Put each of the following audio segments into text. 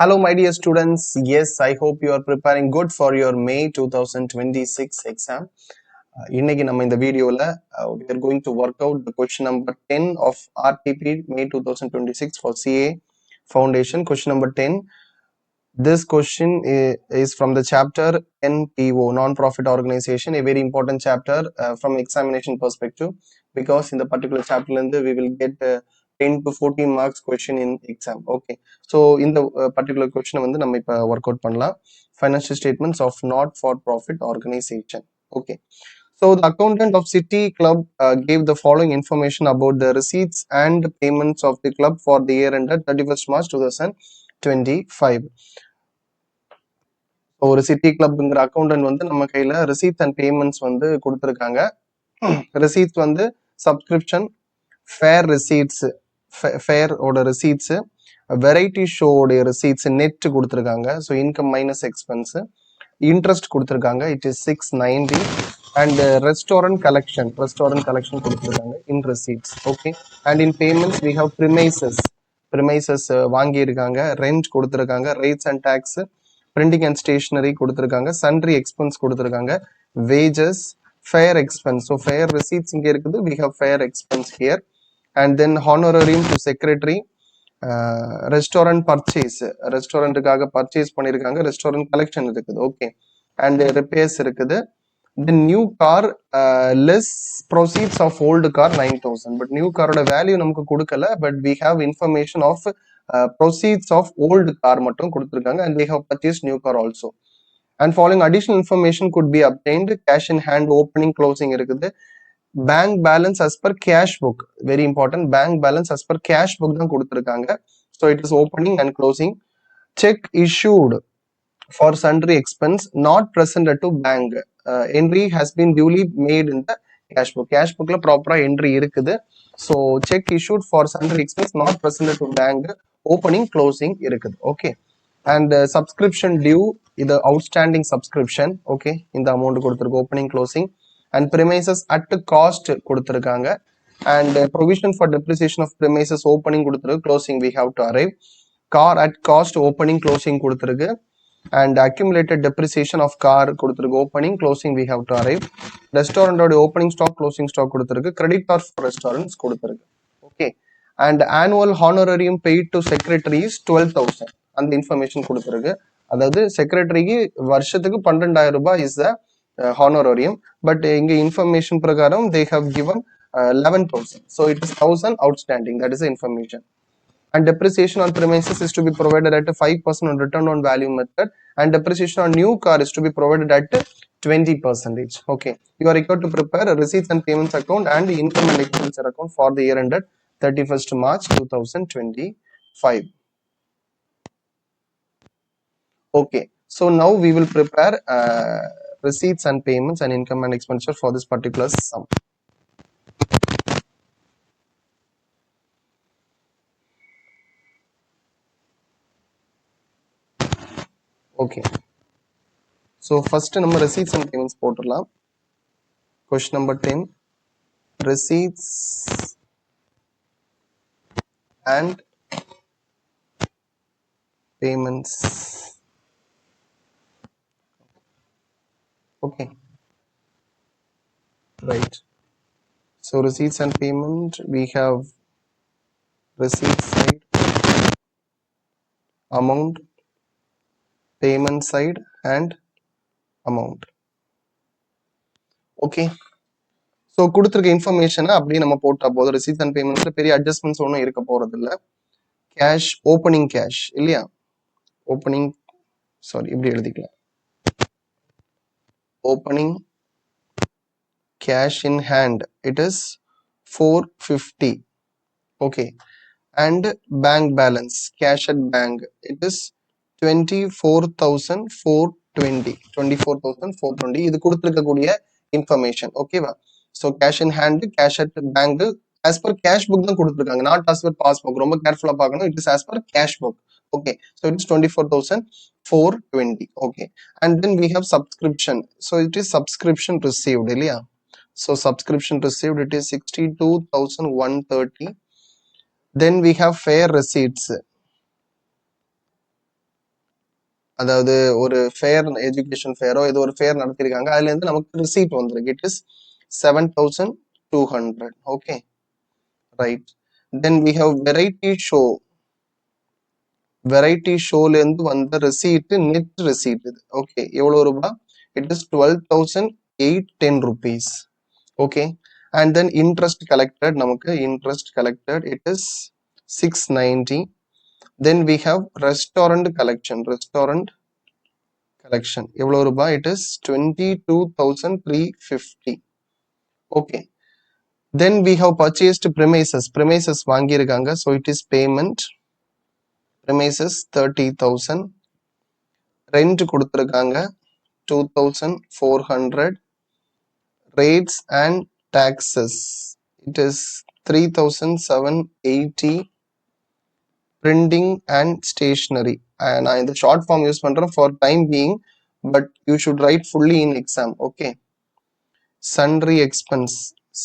Hello, my dear students. Yes, I hope you are preparing good for your May 2026 exam. இன்னைக்கு நம்ம இந்த வீடியோல we are going to work out the question number 10 of RTP May 2026 for CA Foundation. Question number 10. This question is from the chapter NPO, non-profit organization, a very important chapter from examination perspective, because in the particular chapter we will get 10 to 14 marks question in exam. Okay, so in the particular question வந்து நம்ம இப்ப work out பண்ணலாம். Financial statements of not for profit organization. Okay, so the accountant of City Club gave the following information about the receipts and payments of the club for the year ended 31st March 2025. ஒரு city கிளப்ங்கிற accountant வந்து நம்ம கையில receipts and payments வந்து கொடுத்துருக்காங்க. Receipts வந்து subscription, fair receipts, ஃபேரோட receipts, variety ஷோடைய receipts, net கொடுத்துருக்காங்க. So income minus expense, interest கொடுத்துருக்காங்க, it is 690. And restaurant collection கொடுத்துருக்காங்க in receipts. Okay, and in payments we have premises வாங்கியிருக்காங்க, ரெண்ட் கொடுத்துருக்காங்க, rates and taxes, printing and stationery கொடுத்துருக்காங்க, sundry expense கொடுத்துருக்காங்க, wages, fair expense. So fair receipts இங்கே இருக்குது, we have fair expense here. And then honorarium to secretary, restaurant purchase, ரெஸ்டாரண்ட்டுக்காக purchase பண்ணியிருக்காங்க, restaurant collection இருக்குது. Okay, and repairs இருக்குது. The new car less proceeds of old car 9,000, but new காரோட value நமக்கு கொடுக்கல, but we have information of proceeds of old car மட்டும் கொடுத்துருக்காங்க, and they have purchased new car also. And following additional information could be obtained. Cash in hand, opening, closing இருக்குது. Bank balance as per cash book, very important, bank balance as per cash book தான் கொடுத்துருக்காங்க. So it is opening and closing. Check issued for sundry expense not presented to bank. Entry has been duly made in the cash book. Cash bookல ப்ராப்பரா entry இருக்குது. So cheque issued for sundry expense not presented to bank, opening closing இருக்குது. Okay, and subscription due, இது outstanding subscription. Okay, இந்த amount கொடுத்துருக்கு, opening closing. And premises at cost கொடுத்துருக்காங்க. And provision for depreciation of premises, opening கொடுத்துருக்கு, closing we have to arrive. Car at cost, opening closing கொடுத்துருக்கு. And accumulated depreciation of car கொடுத்துருக்கு, opening closing we have to arrive. Restaurant ஓட opening stock closing stock கொடுத்துருக்கு, credit card for restaurants கொடுத்துருக்கு. Okay, and annual honorarium paid to secretary is 12,000, அந்த information கொடுத்துருக்கு. அதாவது செக்ரட்டரிக்கு வருஷத்துக்கு 12,000 ரூபாய் is the honorarium, but இங்க information பிரகாரம் they have given 11,000, so it is 1,000 outstanding, that is the information. And depreciation on premises is to be provided at 5% on return on value method, and depreciation on new car is to be provided at 20%. Okay, you are required to prepare a receipts and payments account and income and expenditure account for the year ended 31st March 2025. Okay, so now we will prepare receipts and payments and income and expenditure for this particular sum. Okay, so first நம்ம receipts and payments போட்டுடலாம். Question number 10, receipts and payments. Okay, right, so receipts and payment, we have receipt side, amount, payment side and amount. Okay, so கொடுத்திருக்க இன்ஃபர்மேஷனை அப்படியே நம்ம போட்டா போதும். Receipts and பேமெண்ட்ஸ்ல பெரிய adjustments ஒன்றும் இருக்க போறது இல்லை. கேஷ், ஓப்பனிங் கேஷ் இல்லையா, ஓப்பனிங் சாரி இப்படி எழுதிக்கலாம், opening cash in hand it is 450. Okay, and bank balance, cash at bank, it is 24,420. 24,420 இது கொடுத்திருக்கக்கூடிய இன்ஃபர்மேஷன். ஓகேவா, so cash in hand, cash at bank, as per cash book தான் கொடுத்துருக்காங்க, not as per passbook. ரொம்ப கேர்ஃபுல்லா பார்க்கணும், it is as per cash book. Okay, so it is 24,420. Okay, and then we have subscription, so it is subscription received இல்லையா. So subscription received it is 62,130. Then we have fair receipts. அதாவது ஒரு fair, education Pharaoh ஏதோ ஒரு fair நடத்திருக்காங்க, அதுல இருந்து நமக்கு receipt வந்துருக்கு. It is 7,200. Okay right. Then we have variety show. Variety ஷோல இருந்து வந்த ரிசீட், நெட் ரிசீட் இது. ஓகே எவ்வளவு ரூபாய்? It is 12,810 rupees. Okay. And then interest collected, நமக்கு interest collected it is 690. Then we have restaurant collection. Restaurant collection எவ்வளவு ரூபாய்? It is 22,350. Okay. Then we have purchased premises. premises வாங்கியிருக்காங்க. So it is payment. premises 30,000. Rent கொடுத்துருக்காங்க 2,400. rates and taxes it is 3,780. printing and stationery, நான் இந்த short form use பண்றேன் for time being, but you should write fully in exam. okay. sundry expense.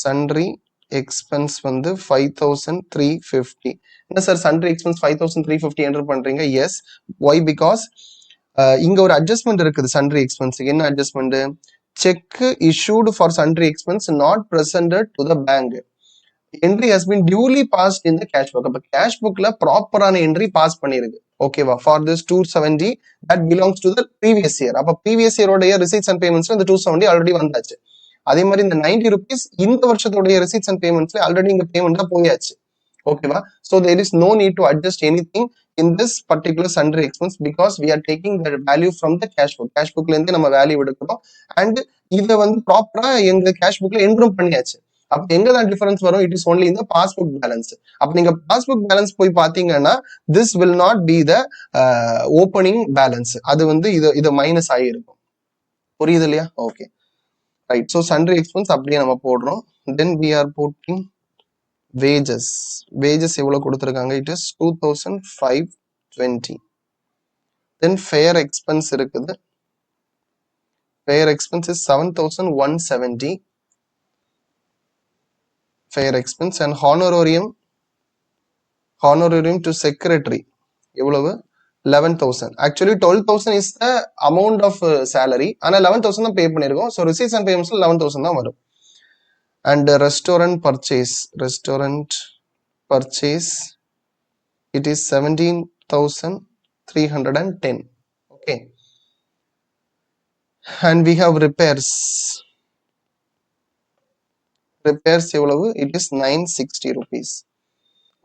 sundry expense வந்து 5,350. என்ன sir sundry expense 5,350 enter பண்றீங்க? S. why? because இங்க ஒரு adjustment இருக்குது sundry expense. என்ன adjustment? check issued for sundry expense not presented to the bank. entry has been duly passed in the cash book. அப்ப cash bookல ப்ராப்பரான entry pass பண்ணிருக்கு. ஓகேவா? for this 270 that belongs to the previous year. அப்ப previous year உடைய receipts and payments இந்த 270 already வந்தாச்சு. அதே மாதிரி இந்த 90 rupees இந்த வருஷத்துடைய receipts and payments ஆல்ரெடி இங்க பேமெண்டா போயாச்சு. ஓகேவா? so there is no need to adjust anything in this particular sundry expense because we are taking the value from the cash book. cash bookல இருந்து நம்ம வேல்யூ எடுக்கிறோம் and இத வந்து ப்ராப்பரா எங்க cash bookல என்ட்ரும் பண்ணியாச்சு. அப்ப எங்கதான் டிஃபரன்ஸ் வரும்? இட் இஸ் ஒன்லி இந்த பாஸ்புக் பேலன்ஸ். அப்ப நீங்க பாஸ்புக் பேலன்ஸ் போய் பாத்தீங்கன்னா this will not be the opening balance. அது வந்து இது மைனஸ் ஆகிருக்கும். புரியுது இல்லையா? Okay right. So sundry expense அப்படியே நம்ம போடுறோம். Then we are posting wages. Wages எவ்வளவு கொடுத்துருக்காங்க? It is 2,520. Then fair expense இருக்குது. Fair expense is 7,170. fair expense and honorarium to secretary எவ்வளவு? 11,000. actually 12,000 is the amount of salary. ஆனா 11,000 தான் பே பண்ணிருக்கோம். so receipts and payments 11,000 தான் வரும். and restaurant purchase it is 17,310. okay. and we have repairs எவ்வளவு? it is 960 rupees.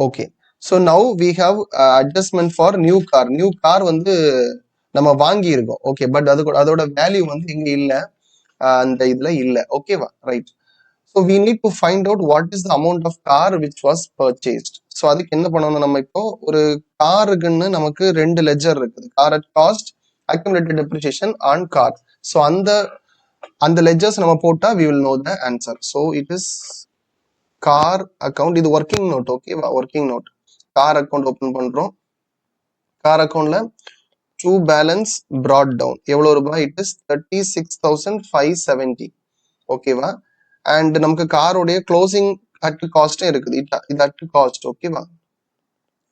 okay. so now we have adjustment for new car வந்து நம்ம வாங்கி இருக்கோம். ஓகே. பட் அதோட வேல்யூ வந்து இங்க இல்ல, அந்த இதுல இல்ல. ஓகேவா? Right. so we need to find out what is the amount of car which was purchased. so அதுக்கு என்ன பண்ணணும்? நம்ம இப்போ ஒரு காருக்குன்னு நமக்கு ரெண்டு லெட்ஜர் இருக்குது. car at cost, accumulated depreciation on car. so அந்த லெட்ஜர்ஸ் நம்ம போட்டா we will know the answer. so it is car account. இது working note. ஓகேவா? working note. car account open பண்றோம். car accountல to balance brought down எவ்வளவு ரூபாய்? it is 36,570. ஓகேவா? and நமக்கு காரோடைய க்ளோசிங் at cost இருக்குது. இது at cost. ஓகேவா?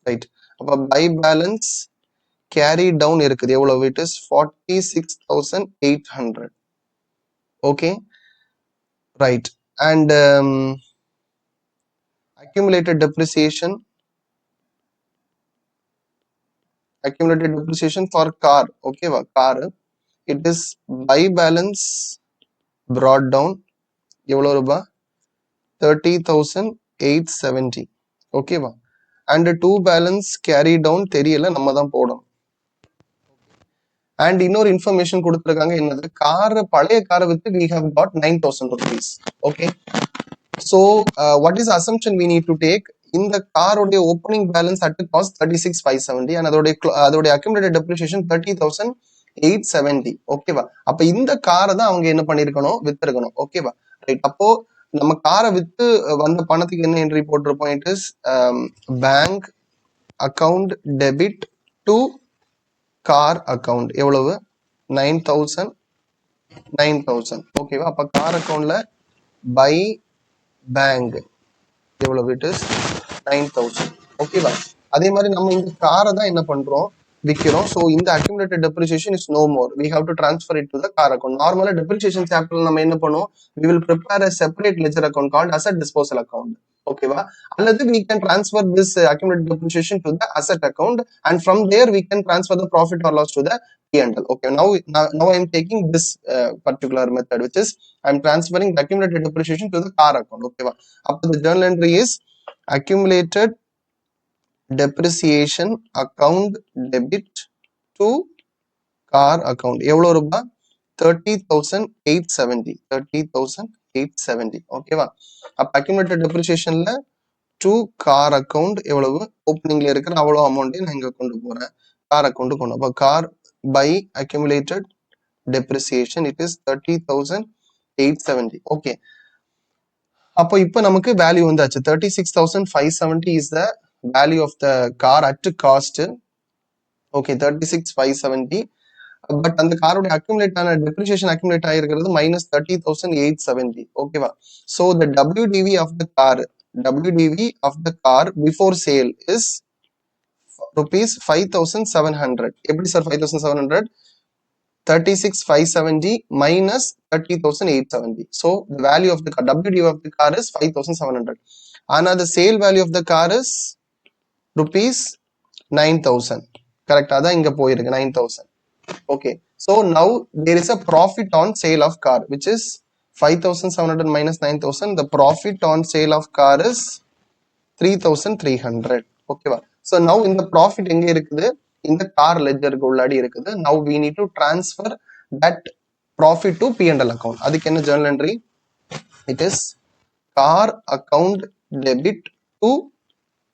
ரைட். அப்ப by balance carry down இருக்குது. எவ்வளவு? it is 46,800. okay. right. and accumulated depreciation for car. ஓகேவா? Car it is by balance brought down எவ்வளவு ரூபாய்? 30,870. ஓகேவா? and to balance carry down தெரியல, நம்ம தான் போடணும். and இன்னொரு இன்ஃபர்மேஷன் கொடுத்துருக்காங்க. என்னது? பழைய காரை with we have got 9,000 rupees. okay. so what is the assumption we need to take? இந்த காரோடைய opening balance at cost 36,570 and அதோடைய accumulated depreciation 30,870. ஓகேவா? அப்ப இந்த காரை தான் அவங்க என்ன பண்ணிருக்கணும்? வித்திருக்கணும். ஓகேவா? ரைட். அப்போ நம்ம காரை வித்து வந்த பணத்துக்கு என்ன என்ட்ரி போட்டிருப்போம்? It is bank account debit to car account. எவ்வளவு? 9,000. ஓகேவா? அப்ப கார் அக்கவுண்ட்ல பை பேங்க் எவ்வளவு? It is 9,000. ஓகேவா? அதே மாதிரி நம்ம இந்த காரை தான் என்ன பண்றோம்? விக்கிறோம். ஸோ இந்த accumulated depreciation is no more. We have to transfer it to the car account. நார்மலா டெப்ரிசியேஷன் சாப்டர்ல நம்ம என்ன பண்ணுவோம், we will prepare a separate ledger account called asset disposal account. ஓகேவா? அல்லது we can transfer this accumulated depreciation to the asset account, and from there we can transfer the profit or loss to the P&L. Okay, now I am taking this particular method, which is I am transferring the accumulated depreciation to the car account. Okay, அப்ப the journal entry is accumulated depreciation account debit to car account. எவ்வளவு ரூபாய்? 30,870. 30,870. ஓகேவா? அப்ப accumulated depreciationல to car account எவ்வளவு? ஓப்பனிங்ல இருக்கிற அவ்வளவு அமௌண்ட்டை நான் இங்க கொண்டு போறேன், கார் அக்கௌண்ட் கொண்டு. அப்ப car by accumulated depreciation it is 30,870. Okay, அப்போ இப்போ நமக்கு வேல்யூ வந்தாச்சு. 36,570 is the value of the car at cost. Okay, 36,570. But அந்த காரோட அக்யூமுலேட் ஆன டெப்ரிசியேஷன் அக்யூமுலேட் ஆயிருக்கிறது மைனஸ் 30,870. ஓகேவா? So the WDV of the car, WDV of the car before sale is rupees 5,700. எப்படி sir 5,700? 36,570 minus 30,870. So the value of the car, WDV of the car is 5,700. And the sale value of the car is rupees 9,000. Correct? அதான் இங்க போயிருக்கு 9,000. Okay. So now there is a profit on sale of car, which is 5,700 minus 9,000. The profit on sale of car is 3,300. ஓகேவா? So now இந்த profit எங்க இருக்குது? இந்த car லெட்ஜருக்கு உள்ளாடி இருக்குது. Now we need to transfer that profit to P&L account. அதுக்கு என்ன journal entry? It is car account debit to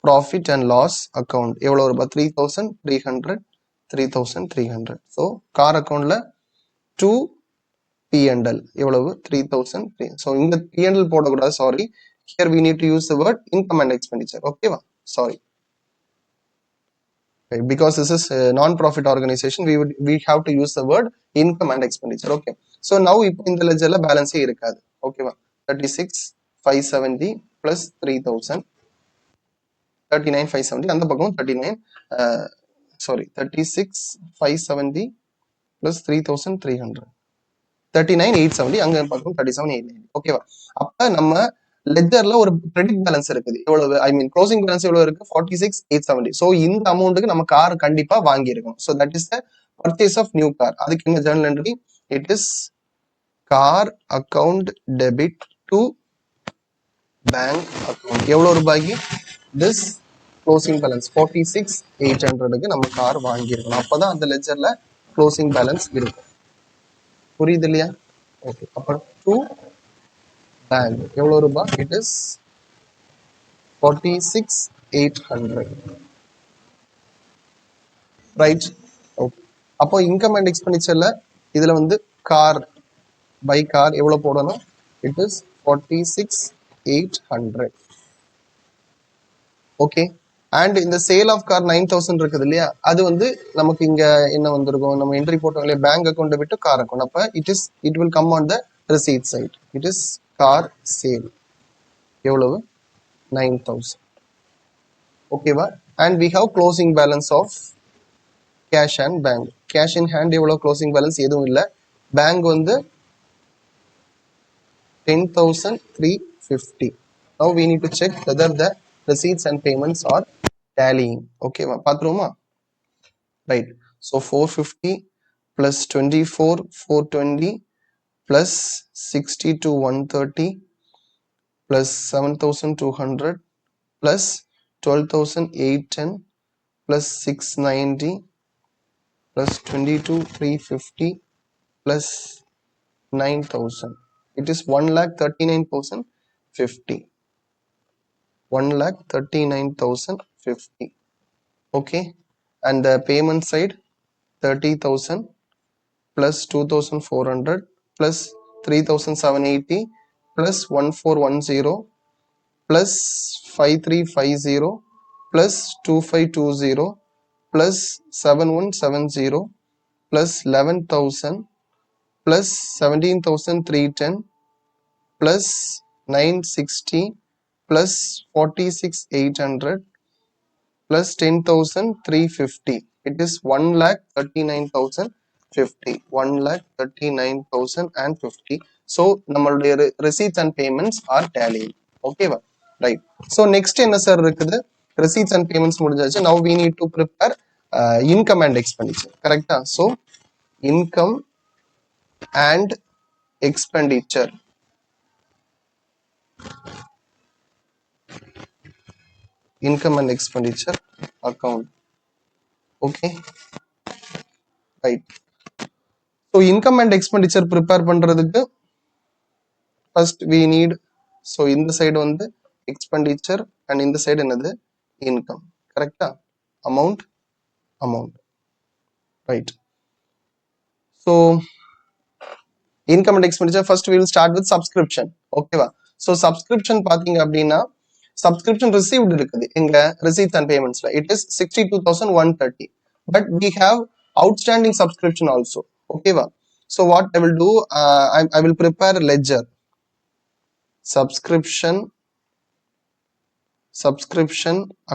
profit and loss account. எவ்வளவு ரூபாய்? 3,300. 3,300. ஸோ கார் அக்கௌண்ட்ல டு P&L எவ்வளவு? 3,000. ஸோ இங்க P&L போடக்கூடாது, sorry. Here we need to use the word income and expenditure. Okay, sorry. Okay, because this is a non-profit organization, we have to use the word income and expenditure. Okay. So now in the ledger balance irukadu. Okay, 36,570 plus 3,000. 39,570. And the bakam 39. Sorry, 36,570 plus 3,300. 39,870. அங்க பார்க்கும் 37,890. ஓகேவா? அப்ப நம்ம லெட்ஜர்ல ஒரு credit balance இருக்குது. எவ்வளவு? ஐ மீன் closing balance எவ்வளவு இருக்கு? 46,870. சோ இந்த அமௌண்ட்டுக்கு நம்ம கார் கண்டிப்பா வாங்கி இருக்கணும். So that is the purchase of new car. அதுக்கு என்ன journal entry? It is car account debit to bank account. எவ்வளவு ரூபாய்க்கு? திஸ் க்ளோசிங் பேலன்ஸ் 46,800க்கு நம்ம கார் வாங்கி இருக்கணும். அப்பதான் அந்த லெட்ஜர்ல க்ளோசிங் பேலன்ஸ் இருக்கும். புரியுது இல்லையா? ஓகே, அப்புறம் டு பேங்க் எவ்வளவு ரூபாய்? It is 46,800. ரைட்? ஓகே, அப்போ இன்கம் அண்ட் எக்ஸ்பெண்டிச்சர்ல இதுல வந்து கார் பை கார் எவ்வளவு போடணும்? It is 46,800. ஓகே, அண்ட் இந்த சேல் ஆஃப் கார் 9,000 இருக்குது இல்லையா? அது வந்து நமக்கு இங்க என்ன வந்திருக்கும்? நம்ம என்ட்ரி போட்டோம் இல்லையா? பேங்க் அக்கௌண்ட் விட்டு கார் அக்கௌண்ட். அப்ப it will come on the receipt side. It is car sale. எவ்வளவு? 9,000. ஓகேவா? And we have closing balance of cash and bank. Cash in hand எவ்வளவு? closing balance எதுவும் இல்ல. Bank வந்து 10,350. Now we need to check whether the receipts and payments are tallying. ஓகேவா? பாத்துருவோமா? Right. So 450 plus 24, 420 plus 62, 130 plus 7,200 plus 12,810 plus 690 plus 22,350 plus 9,000. It is 1,39,050. 1,39,050. Okay, and the payment side 30,000 plus 2,400 plus 3,780 plus 1,410 plus 5,350 plus 2,520 plus 7,170 plus 11,000 plus 17,310 plus 960 plus 46,800 plus 10,350. It is 1,39,050. 1,39,050. So நம்மளுடைய receipts and payments are tallying. Okay va? Right. So next என்ன sir இருக்குது? Receipts and payments முடிஞ்சாச்சு. Now we need to prepare income and expenditure. Correct? So income and expenditure. Income and expenditure account. Okay. Right. So income and expenditure prepare பண்றதுக்கு first we need, so in the side on the expenditure and in the side another income. Correct? Amount. Right. So income and expenditure, first we will start with subscription. Okay va? So subscription பாத்தீங்க அப்படின்னா subscription received இருக்குது எங்க receipts and payments ல it is 62,130, but we have outstanding subscription also. Okay va? So what I will do, I will prepare ledger subscription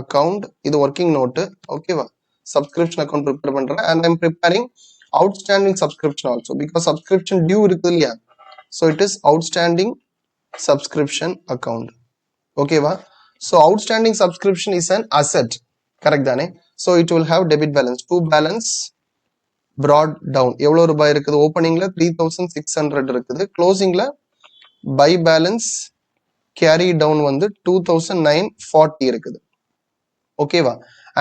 account, இது working note. Okay va? Subscription account prepare பண்றேன், and I'm preparing outstanding subscription also because subscription due இருக்கு இல்லையா? So it is outstanding subscription account. Okay va? So outstanding subscription is an asset. Correct தானே? So it will have debit balance. To balance brought down எவ்வளவு ரூபாய் இருக்குது? ஓப்பனிங்ல 3,600 இருக்குது, க்ளோசிங்ல by balance carry down வந்து 2,940 இருக்குது. ஓகேவா?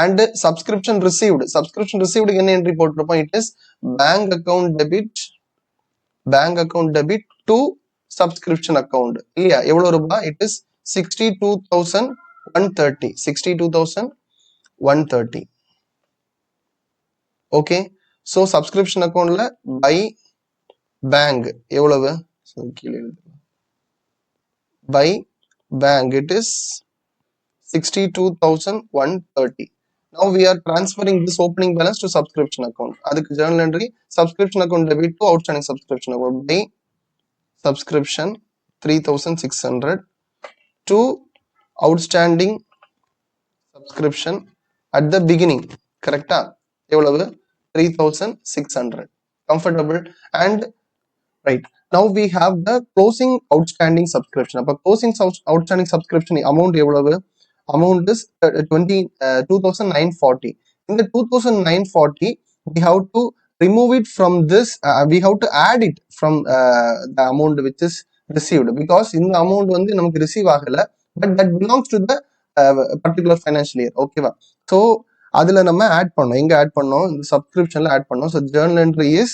அண்ட் சப்ஸ்கிரிப்ஷன் ரிசீவ்டு என்ன என்ட்ரி போட்டிருப்போம்? It is bank account debit to subscription account இல்லையா? எவ்வளவு ரூபாய்? It is 62,130. 62,130. Okay. So subscription அக்கவுண்ட்ல பை பேங்க் எவ்வளவு? By bank it is 62,130. Now we are transferring this opening balance to subscription account. அதுக்கு journal entry subscription account debit to outstanding subscription account by subscription 3,600 to outstanding subscription at the beginning. Correct? எவ்வளவு? 3,600. Comfortable? And right. Now we have the closing outstanding subscription. அப்ப closing outstanding subscription amount எவ்வளவு? Amount is 2,940. In the 2,940, we have to remove it from this. We have to add it from the amount which is received because in the amount வந்து நமக்கு receive ஆகல, but that belongs to the particular financial year. Okay வா? So அதுல நம்ம add பண்ணோம். எங்க add பண்ணோம்? இந்த subscriptionல add பண்ணோம். So journal entry is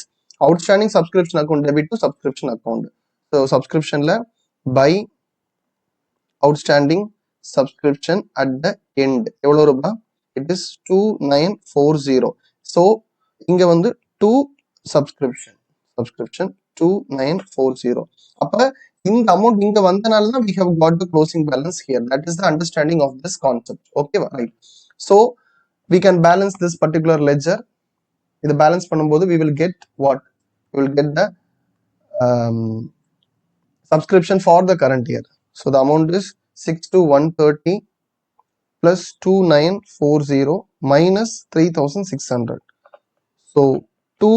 outstanding subscription account debit to subscription account. So subscription la by outstanding subscription at the end எவ்வளவு ரூபா? It is 2,940. So இங்க வந்து 2 subscription 2,940. அப்ப இந்த amount இங்க வந்தனால தான் we have got the closing balance here. That is the understanding of this concept. Okay right? So we can balance this particular ledger. இதை பேலன்ஸ் பண்ணும்போது we will get what? We will get the subscription for the current year. So the amount is 62,130 plus 2,940 minus 3,600. So 2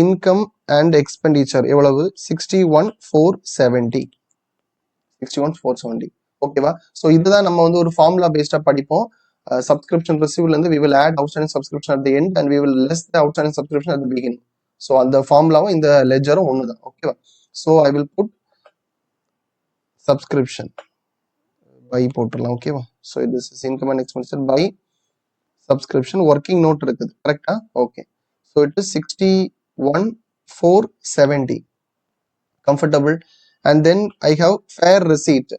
income and expenditure எவ்வளவு? 61,470. 61,470. ஓகேவா? So இதுதான் நம்ம வந்து ஒரு formula பேஸ்டா படிப்போம். Subscription received and we will add outstanding subscription at the end and we will less the outstanding subscription at the beginning. So அந்த ஃபார்முலாவும் இந்த லெட்ஜரும் ஒண்ணுதான். ஓகேவா? So I will put subscription by போட்டுடலாம். ஓகேவா? So this is income and expenditure by subscription. working note இருக்குது. கரெக்டா? Okay. So it is 61,470. Comfortable? And then I have fair receipt.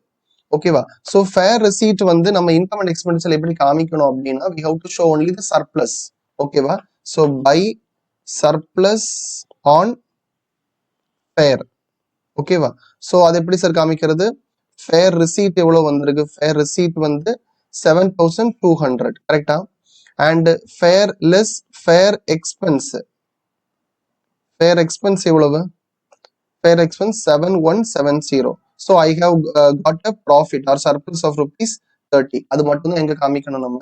ஓகேவா? So fair ரெசீட் வந்து நம்ம இன்கம் அண்ட் எக்ஸ்பெண்டிச்சர் எப்படி காமிக்கணும் அப்படின்னா we have to show only the surplus. ஓகேவா? So by surplus on fair. ஓகேவா? ஸோ அது எப்படி சார் காமிக்கிறது? ஃபேர் ரிசீட் எவ்வளவு வந்திருக்கு? ஃபேர் ரிசீட் வந்து 7,200. கரெக்டா? And fair less fair expense எவ்வளவு? Fair expense 7,170. So I have got a profit or surplus of rupees 30. அது மட்டும் தான் எங்க காமிக்கணும் நம்ம?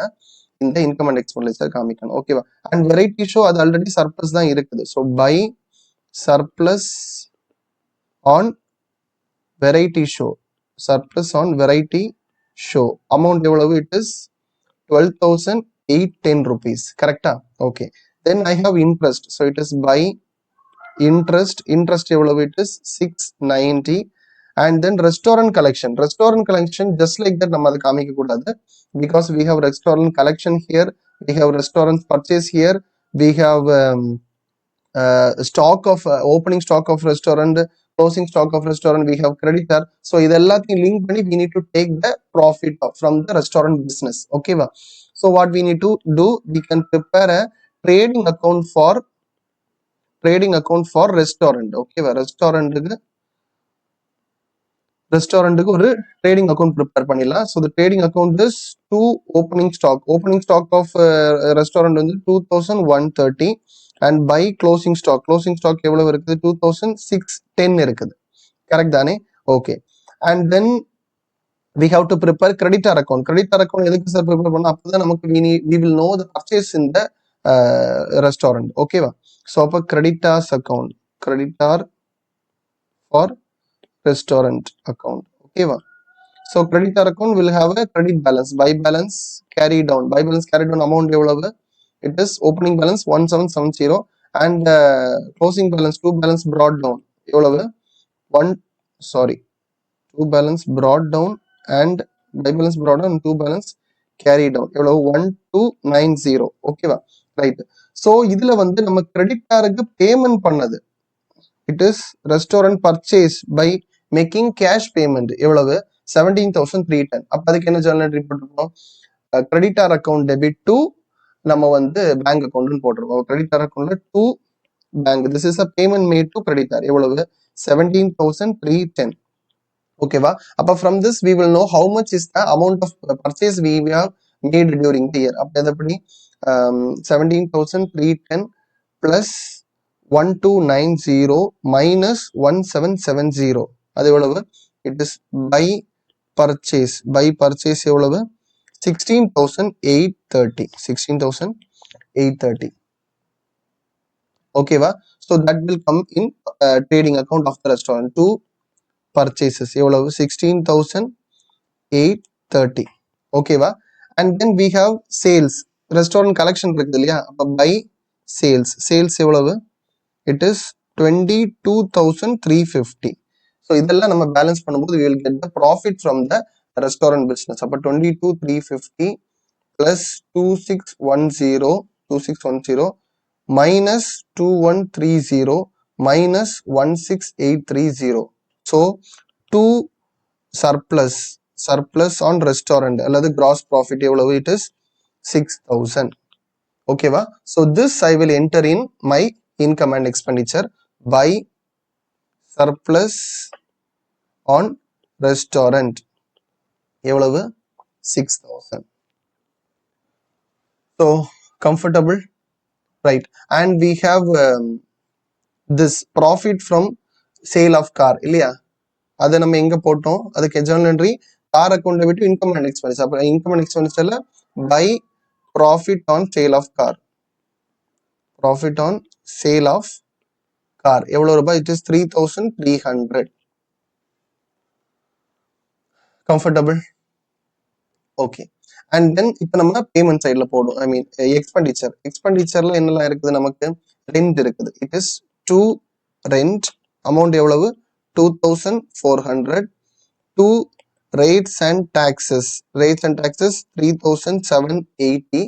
இந்த இன்கம் அண்ட் எக்ஸ்பெண்டிச்சர் காமிக்கணும். ஓகேவா? அண்ட் வெரைட்டி ஷோ அது ஆல்ரெடி சர்ப்ளஸ் தான் இருக்குது. So by surplus on variety show, surplus on variety show amount எவ்வளவு? It is 12,810 rupees. கரெக்டா? Okay. Then I have interest. So it is by interest எவ்வளவு? It is 690. and then restaurant collection just like that நம்ம அதை காமிக்க கூடாது, because we have restaurant collection here, we have restaurant purchase here, we have stock of opening stock of restaurant, closing stock of restaurant, we have creditor. So இது எல்லாத்தையும் link பண்ணி we need to take the profit from the restaurant business. Okay va? So what we need to do, we can prepare a trading account for restaurant. Okay va? ரெஸ்டாரண்ட்டுக்கு ஒரு trading account prepare பண்ணிடலாம். So the trading account is to opening stock of restaurant வந்து 2130 and by closing stock எவ்வளவு இருக்குது? 2610 இருக்குது. Correct தானே? Okay. And then we have to prepare creditor account எதுக்கு sir prepare பண்ணோம்? அப்போதான் நமக்கு we will know the purchase in the restaurant. ஓகேவா? ஸோ அப்போ creditor for restaurant account. Okay va? So creditor account will have a credit balance, buy balance carried down amount evlavu? It is opening balance 1770 and closing balance, two balance brought down evlavu? 2 balance brought down and buy balance brought down and 2 balance carried down evlavu? 1290. Okay va? Right. So இதுல வந்து நம்ம கிரெடிட்டாருக்கு payment பண்ணது, it is restaurant purchase by making cash payment எவ்வளவு? 17,310. அப்ப அதுக்கு என்ன journal entry போட்டிருக்கோம்? Creditor account debit to நம்ம வந்து பேங்க் அக்கௌண்ட் போட்டிருக்கோம். கிரெடிட்டார் அக்கௌண்ட்ல to bank, this is a payment made to creditor எவ்வளவு? 17,310. ஓகேவா? அப்ப from this we will know how much is the amount of purchase we have made during the year. அப்ப எப்படி 17,310 plus 1290 minus 1770 அது எவ்வளவு? It is by purchase எவ்வளவு? 16,830. ஓகேவா? so that will come in trading account of the restaurant. Two purchases எவ்வளவு? 16,830. ஓகேவா? and then we have sales, restaurant collection இருக்குது இல்லையா? அப்ப by sales எவ்வளவு? it is 22,350. so இதெல்லாம் நம்ம பேலன்ஸ் பண்ணும்போது we will get the profit from the restaurant business. அப்ப 22,350 plus 2610 minus 2130 minus 16830. so 2 surplus on restaurant அல்லது gross profit எவ்வளவு? it is 6,000. ஓகேவா? so this I will enter in my income and expenditure by surplus on restaurant எவ்வளவு? 6,000. so comfortable, right? and we have this profit from sale of car இல்லையா? அதை நம்ம எங்க போட்டோம்? அதுக்கு ஜர்னல் என்ட்ரி கார் அக்கௌண்ட் விட்டு income and expenditure. அப்ப income and எக்ஸ்பெண்டிச்சர்ல by profit on sale of car, எவ்வளவு ரூபாய்? it is 3,300. comfortable? okay. and then இப்ப நம்ம பேமெண்ட் சைட்ல போடும், ஐ மீன் எக்ஸ்பெண்டிச்சர்ல என்னெல்லாம் இருக்குது? நமக்கு ரெண்ட் இருக்குது. it is to rent amount எவ்வளவு? 2,400. to rates and taxes 3,780.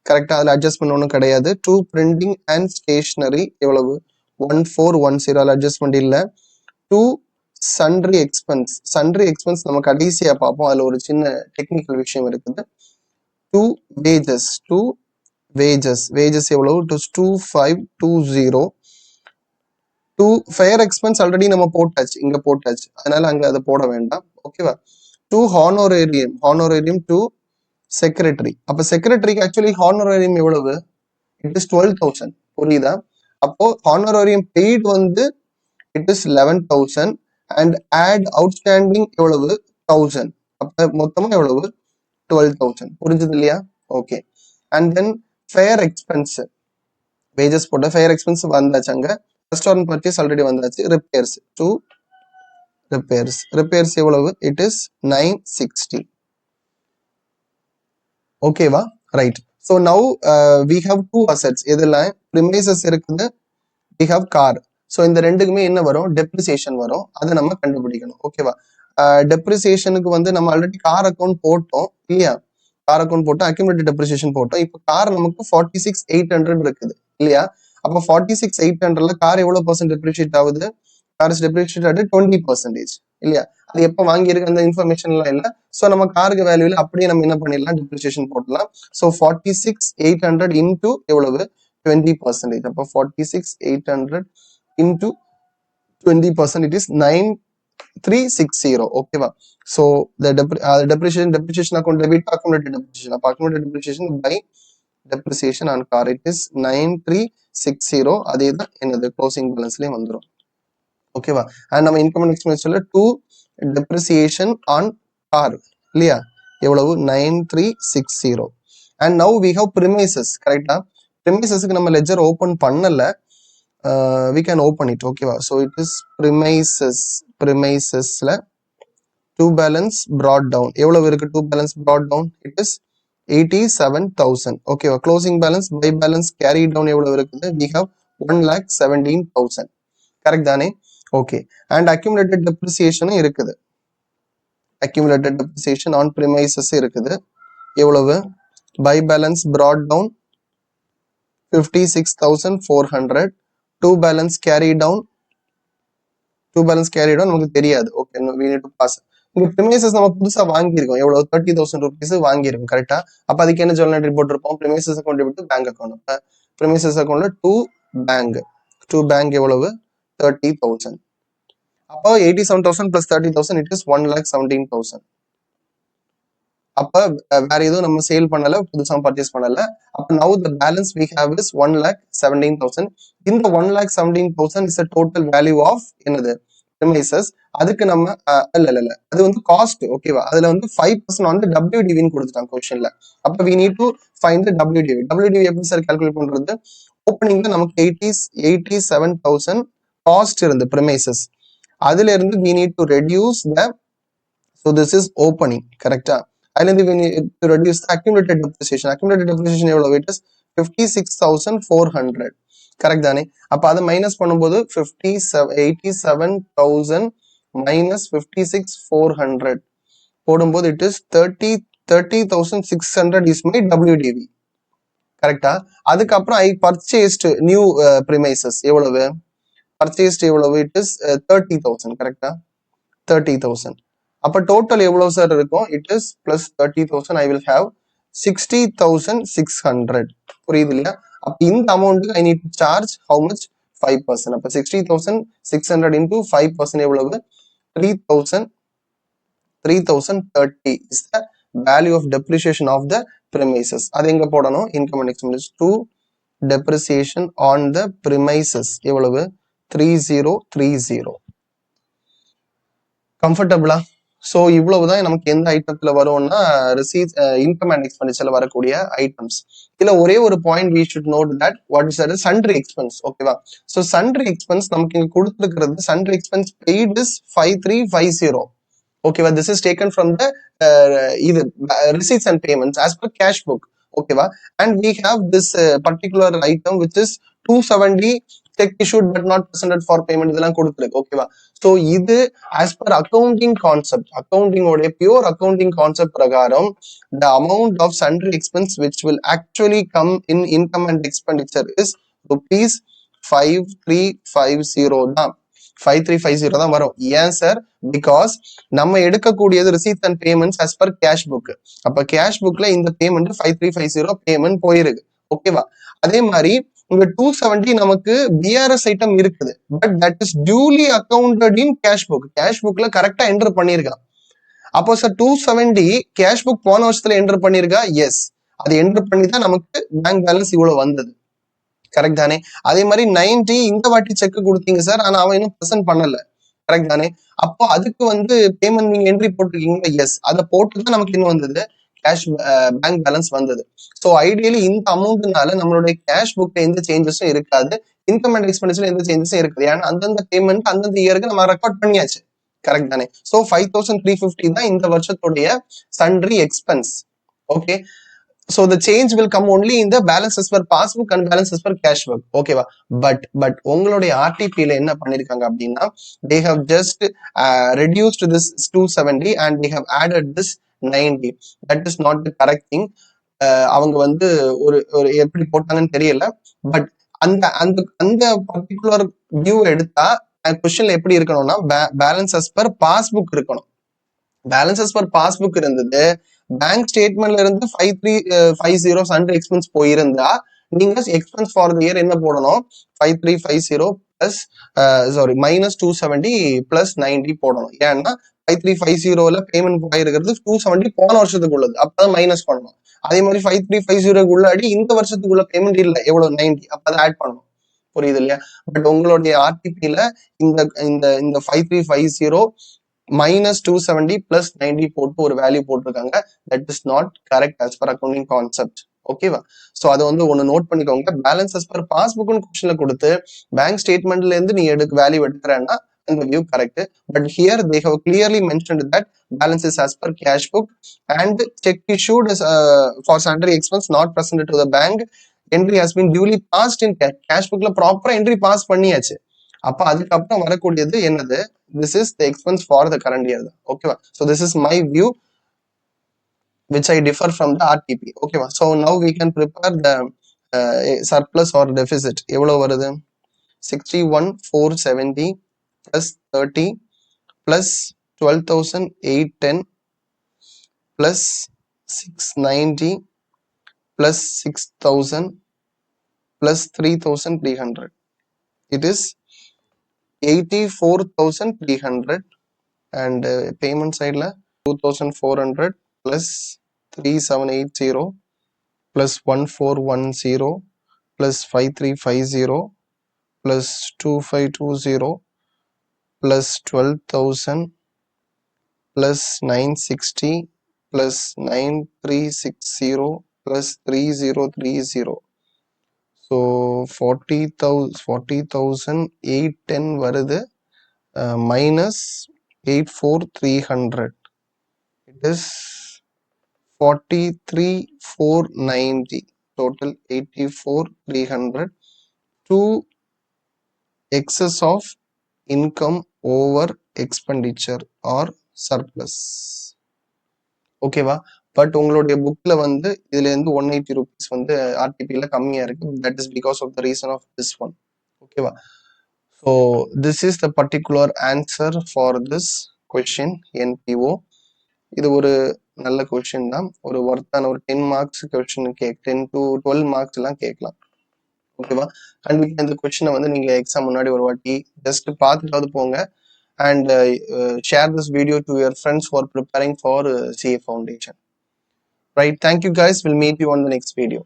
கரெக்டா? அதுல அட்ஜஸ்ட்மெண்ட் ஒன்றும் கிடையாது. to printing and stationery எவ்வளவு? 1,410. அதுல அட்ஜஸ்ட்மெண்ட் இல்ல. to sundry expense நம்ம கடைசியா பார்ப்போம், அதுல ஒரு சின்ன டெக்னிக்கல் விஷயம் இருக்குது. to wages எவ்வளவு? to 2,520. to fair expense already நம்ம இங்க போட்டாச்சு, அதனால அங்க அதை போட வேண்டாம். ஓகேவா? to honorarium to secretary. அப்ப செக்ரட்டரிக்கு ஆக்சுவலி ஹானரேரியம் எவ்வளவு? it is 12,000. புரியுதா? அப்போ ஹானரேரியம் பெய்ட் வந்து it is 11,000 and add outstanding எவ்வளவு? 1,000. அப்ப மொத்தமா எவ்வளவு? 12,000. புரிஞ்சது இல்லையா? Okay. And then fair expense, wages போட்ட ஃபேர் எக்ஸ்பென்ஸ் வந்தாச்சு. அங்க ரெஸ்டாரண்ட் பர்ச்சேஸ் ஆல்ரெடி வந்தாச்சு. ரிப்பேர்ஸ், 2 ரிப்பேர்ஸ் எவ்வளவு? It is 960. ஓகேவா? Right. So now we have 2 assets. இதெல்லாம் ப்ரிமைசஸ் இருக்குது, வி ஹவ் கார். ஸோ இந்த ரெண்டுக்குமே என்ன வரும்? டெப்ரிசியேஷன் வரும். அதை நம்ம கண்டுபிடிக்கணும். ஓகேவா? டெப்ரிசியேஷனுக்கு வந்து நம்ம ஆல்ரெடி கார் அக்கௌண்ட் போட்டோம் இல்லையா? கார் அக்கௌண்ட் போட்டோம், அக்யூமுலேட்டட் டெப்ரிசியேஷன் போட்டோம். இப்போ கார் நமக்கு 46,800 இருக்குது இல்லையா? அப்போ 46,800ல கார் எவ்வளவு பர்சன்ட் டெப்ரிஷியேட் ஆகுது? கார் இஸ் டெப்ரிஷியேட் ஆகுது 20% இல்லையா? அது எப்போ வாங்கியிருக்கு அந்த இன்ஃபர்மேஷன்லாம் இல்லை. ஸோ நம்ம காருக்கு வேல்யூல அப்படியே நம்ம என்ன பண்ணிடலாம்? டெப்ரிசியேஷன் போடலாம். ஸோ 46,800 இன்டூ எவ்வளவு? 20%. அப்போ 46,800 இன்டூ 20% இட் இஸ் 9,360. ஓகேவா? So depreciation account debit accumulated depreciation. அப்போ accumulated depreciation by depreciation on car it is 9,360. அதே தான் என்னது க்ளோசிங் பேலன்ஸ்லயும் வந்துடும். ஓகேவா? அண்ட் நம்ம இன்கம் அண்ட் எக்ஸ்பென்டிச்சர்ல 2 depreciation on car இல்லையா? எவ்வளவு? 9,360. And now we have premises. கரெக்டா? premises-க்கு நம்ம லெட்ஜர் ஓபன் பண்ணல. we can open it. ஓகேவா? so it is premisesல 2 balance brought down எவ்வளவு இருக்கு? 2 balance brought down it is 87,000. ஓகேவா? closing balance by balance carried down எவ்வளவு இருக்குது? we have 1,17,000. கரெக்ட் தானே? ஓகே. அண்ட் accumulated depreciation இருக்குது. accumulated depreciation on premises இருக்குது. எவ்வளவு? by balance brought down 56,400. 2 balance carry down நமக்கு தெரியாது. Okay, we need to pass. இந்த premises நம்ம புதுசா வாங்கியிருக்கோம். எவ்வளவு? 30,000 rupees வாங்கியிருக்கோம். கரெக்டா? அப்ப அதுக்கு என்ன ஜர்னல் என்ட்ரி போட்டிருப்போம்? premises account debit to bank account. அப்ப premises accountல 2 bank எவ்வளவு? 30,000. அப்போ 87,000 plus 30,000 it is 1,17,000. அப்ப வேற எதுவும் நம்ம சேல் பண்ணல, புதுசா பர்ச்சேஸ் பண்ணல. அப்ப now the balance we have is 1,17,000. இந்த 1,17,000 is the total value of என்னது? premises. அதுக்கு நம்ம இல்ல அது வந்து காஸ்ட். ஓகேவா? அதுல வந்து 5% வந்து WDV ன்னு கொடுத்துட்டாங்க क्वेश्चनல. அப்ப we need to find the WDV. WDV எப்படி சார் கால்குலேட் பண்றது? ஓப்பனிங்ல நமக்கு 87,000 காஸ்ட் இருந்து premises. அதுல இருந்து we need to reduce the, so this is opening. கரெக்டா? அதுல இருந்து we need to reduce the accumulated depreciation. accumulated depreciation எவ்வளவு? it is 56,400. கரெக்ட் தானே? அப்ப அதை மைனஸ் பண்ணும்போது 87,000 மைனஸ் 56,400 போடும்போது it is 30,600 is my WDV. கரெக்டா? அதுக்கப்புறம் I purchased new premises. எவ்வளவு? purchased எவ்வளவு? it is 30,000. கரெக்டா? 30,000. அப்ப டோட்டல் எவ்வளவு சார் இருக்கும்? it is plus 30,000 I will have 60,600. புரியுது இல்லையா? அப்ப இந்த அமௌண்ட்டுக்கு I need to charge how much? 5%. அப்ப 60,600 into 5% எவ்வளவு? 3,030 is the value of depreciation of the premises. அது எங்க போடணும்? Income and expense 2 depreciation on the premises எவ்வளவு? 3030. கம்ஃபர்டபுளா? ஸோ இவ்வளவுதான் நமக்கு எந்த ஐட்டத்துல வரும்னா ரிசீவ் இன்கம் அண்ட் எக்ஸ்பெண்டிச்சர்ல வரக்கூடிய ஐட்டம்ஸ். இதுல ஒரே ஒரு point we should note that what is that sundry expense. ஓகேவா? ஸோ sundry expense நமக்கு இங்க கொடுத்துருக்கிறது sundry expense paid is 5350. ஓகேவா? this is taken from the இது receipts and payments as per cash book. ஓகேவா? and we have this particular item which is 270 check issued but not presented for payment. இதெல்லாம் கொடுத்துருக்கு. ஓகேவா? So இது as per accounting concept, accounting உடைய pure accounting concept பிரகாரம் the amount of sundry expense which will actually come in income and expenditure is rupees 5350 தான். 5350 தான் வரும். ஏன் சார்? பிகாஸ் நம்ம எடுக்கக்கூடியது receipt and payments as per cash book. அப்ப cash புக்ல இந்த பேமெண்ட் 5350 பேமெண்ட் போயிருக்கு. ஓகேவா? அதே மாதிரி இங்க 270 நமக்கு பிஆர்எஸ் ஐட்டம் இருக்குது. But that is duly accounted in cash book. Cash புக்ல கரெக்டா என்டர் பண்ணிருக்கா. அப்போ சார் 270 கேஷ் புக் போன வருஷத்துல என்டர் பண்ணிருக்கா? எஸ், அது என்டர் பண்ணி தான் நமக்கு பேங்க் பேலன்ஸ் இவ்வளவு வந்தது. கரெக்ட் தானே? அதே மாதிரி 90 இந்த வாட்டி செக் கொடுத்தீங்க சார், ஆனா அவன் இன்னும் ப்ரெசென்ட் பண்ணல. கரெக்ட் தானே? அப்போ அதுக்கு வந்து பேமெண்ட் நீங்க என்ட்ரி போட்டிருக்கீங்க. எஸ், அதை போட்டு தான் நமக்கு இன்னும் வந்தது. கேஷ் பேங்க் பேலன்ஸ் வந்தது. ஸோ ஐடியலி இந்த அமௌண்ட்னால நம்மளுடைய கேஷ் புக்ல எந்த சேஞ்சஸும் இருக்காது, இன்கம் அண்ட் எக்ஸ்பென்டிச்சர்ல எந்த சேஞ்சஸும் இருக்குது. ஏன்னா அந்தந்த பேமெண்ட் அந்தந்த இயருக்கு நம்ம ரெக்கார்ட் பண்ணியாச்சு. கரெக்ட் தானே? ஸோ 5350 தான் இந்த வருஷத்துடைய sundry expense. Okay, so the change will come only in the balance as per passbook and balance as per cash book. Okay va? But உங்களுடைய RTP ல என்ன பண்ணிருக்காங்க அப்படின்னா, they have just reduced this 270 and they have added this 90. That is not the correct thing. அவங்க வந்து ஒரு ஒரு எப்படி போட்டாங்கன்னு தெரியல. பட் அந்த அந்த அந்த பர்டிகுலர் வியூ எடுத்தா கொஸ்டின்ல எப்படி இருக்கணும்னா, பேலன்ஸ் as per பாஸ்புக் இருக்கணும். பேலன்ஸ் as per பாஸ்புக் இருந்தது, பேங்க் ஸ்டேட்மெண்ட்ல இருந்து 5350 சண்டர் எக்ஸ்பென்ஸ் போயிருந்தா நீங்க எக்ஸ்பென்ஸ் ஃபார் த இயர் என்ன போடணும், 5350 பிளஸ் சாரி மைனஸ் 270 பிளஸ் 90 போடணும். ஏன்னா 5350ல பேமெண்ட் போயிருக்கிறது 270 போன வருஷத்துக்கு உள்ளது, அப்பதான் மைனஸ் பண்ணணும். அதே மாதிரி 5350 உள்ளாடி இந்த வருஷத்துக்குள்ள பேமெண்ட் இல்லை, எவ்வளவு 90, அப்பதான் ஆட் பண்ணணும். புரியுது இல்லையா? பட் உங்களுடைய ஆர்டிபில இந்த இந்த இந்த 5350 minus 270 plus 90 போட்டு ஒரு வேல்யூ போட்டிருக்காங்க. That is not correct as per accounting concept. ஓகேவா? ஸோ அதை வந்து ஒன்று நோட் பண்ணிக்கோங்க. பேலன்ஸ் as per பாஸ்புக்னு கொஸ்டின்ல கொடுத்து பேங்க் ஸ்டேட்மெண்ட்ல இருந்து நீ வேல்யூ எடுக்கிறேன்னா அந்த view correct. But here they have clearly mentioned that balance is as per cash book and check issued for sundry expense not presented to the bank. Entry has been duly passed in cash bookல ப்ராப்பரா entry pass பண்ணியாச்சு. அப்ப அதுக்கப்புறம் வரக்கூடியது என்னது, this is the expense for the current year. ஓகேவா? so this is my view which I differ from the RTP. ஓகேவா? so now we can prepare the surplus or deficit. எவ்வளவு வருது, 61,470 plus 30 plus 12,810 plus 690 plus 6,000 plus 3,300. it is 84,300 and payment side la 2,400 plus 3,780 plus 1,410 plus 5,350 plus 2,520 plus 12,000 plus 960 plus 9,360 plus 3,030. so 40,810 வருது, minus 84,300. it is 43,490. total 84,300 to excess of income over expenditure or surplus. ஓகேவா? But உங்களுடைய புக்ல வந்து இதுல இருந்து 180 rupees வந்து ஆர்டிபில கம்மியா இருக்கு. That is because of the reason of this one. ஓகேவா? So this is the particular answer for this question NPO. இது ஒரு நல்ல கொஸ்டின் தான், ஒரு ஒர்த்தான ஒரு 10 மார்க்ஸ் கொஸ்டின் 10 to 12 மார்க்ஸ் எல்லாம் கேட்கலாம். ஓகேவா? அண்ட் இந்த கொஸ்டினை வந்து நீங்க எக்ஸாம் முன்னாடி ஒரு வாட்டி ஜஸ்ட் பார்த்துட்டாவது போங்க. and share this video to your friends who are preparing for CA Foundation. Right, thank you guys, we'll meet you on the next video.